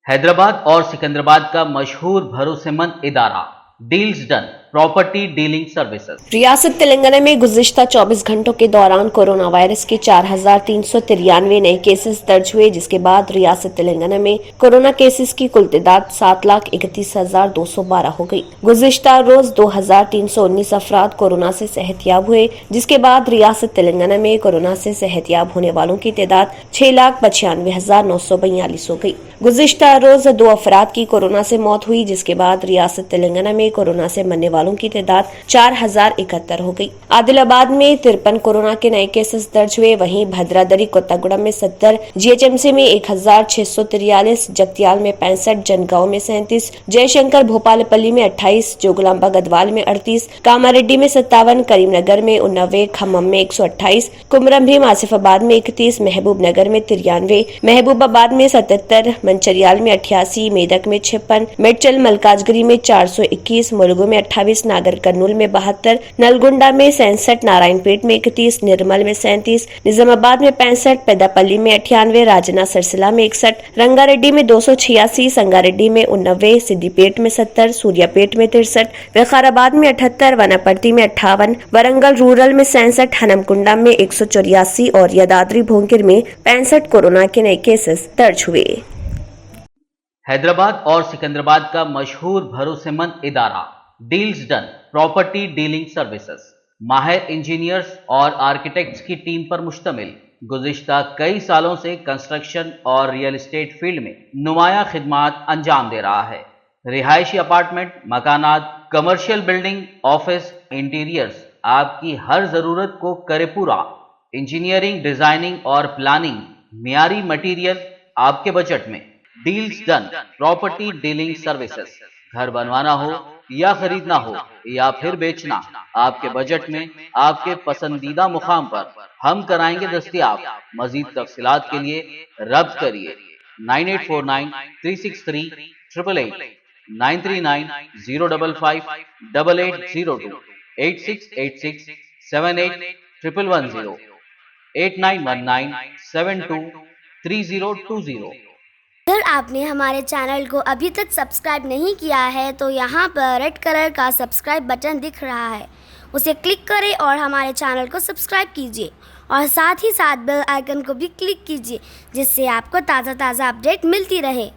हैदराबाद और सिकंदराबाद का मशहूर भरोसेमंद इदारा deals done property dealing services. रियासत तेलंगाना में गुज़िश्ता 24 घंटों के दौरान कोरोना वायरस के 4,393 नए केसेस दर्ज हुए, जिसके बाद रियासत तेलंगाना में कोरोना केसेस की कुल तादाद 7,31,212 हो गई। गुज़िश्ता रोज 2,319 अफराद कोरोना से सेहतयाब हुए, जिसके बाद रियासत तेलंगाना में कोरोना से सेहतयाब होने वालों की तादाद 6,95,942 हो गई। गुज़िश्ता रोज 2 अफराद की कोरोना से मौत हुई, जिसके बाद रियासत तेलंगाना में कोरोना से मरने वालों की तादाद 4,071 हो गई। आदिलाबाद में 53 कोरोना के नए केसेस दर्ज हुए, वहीं भद्रादरी कोत्तागुड़म में 70, जीएचएमसी में 1,643, जगतियाल में 65, जनगांव में 37, जयशंकर भोपालपल्ली में 28, जोगलांबा गदवाल में 38, कामारेड्डी में 57, करीमनगर में 89, खम्मम में 128, कुमरम भीम आसिफाबाद में 31, महबूब नगर में 93, महबूबाबाद में 77, मंचरियाल में 88, मेदक में 56, मेडचल मलकाजगिरी में 421, मुलुगु में 28, नागर कर्नूल में 72, नलगुंडा में 67, नारायणपेट में 31, निर्मल में 37, निजामाबाद में 65, पेदापल्ली में 98, राजना सरसिला में 61, रंगारेड्डी में 286, संगारेड्डी में 89, सिद्दीपेट में 70, सूर्यापेट में 63, विकाराबाद में 78, वनापर्ती में 58, वरंगल रूरल में 67, हनमकुंडा में 184 और यादाद्री भोंगिर में 65 कोरोना के नए केसेस दर्ज हुए। हैदराबाद और सिकंदराबाद का मशहूर भरोसेमंद इदारा deals done property dealing services माहिर इंजीनियर्स और आर्किटेक्ट्स की टीम पर मुश्तमिल गुज़िश्ता कई सालों से कंस्ट्रक्शन और रियल एस्टेट फील्ड में नुमायां खिदमात अंजाम दे रहा है। रिहायशी अपार्टमेंट, मकानात, कमर्शियल बिल्डिंग, ऑफिस, इंटीरियर्स, आपकी हर जरूरत को करे पूरा। इंजीनियरिंग, डिजाइनिंग और प्लानिंग, मियारी मटेरियल आपके बजट में। Deals done property dealing services, घर बनवाना हो या खरीदना हो या फिर बेचना, आपके बजट में, आपके पसंदीदा मुकाम पर हम कराएंगे दस्तयाब। मजीद तफसीलात के लिए रब्त करिए 9849363888, 9390558802, 8686781110, 8919723020। अगर आपने हमारे चैनल को अभी तक सब्सक्राइब नहीं किया है तो यहाँ पर रेड कलर का सब्सक्राइब बटन दिख रहा है, उसे क्लिक करें और हमारे चैनल को सब्सक्राइब कीजिए और साथ ही साथ बेल आइकन को भी क्लिक कीजिए, जिससे आपको ताज़ा अपडेट मिलती रहे।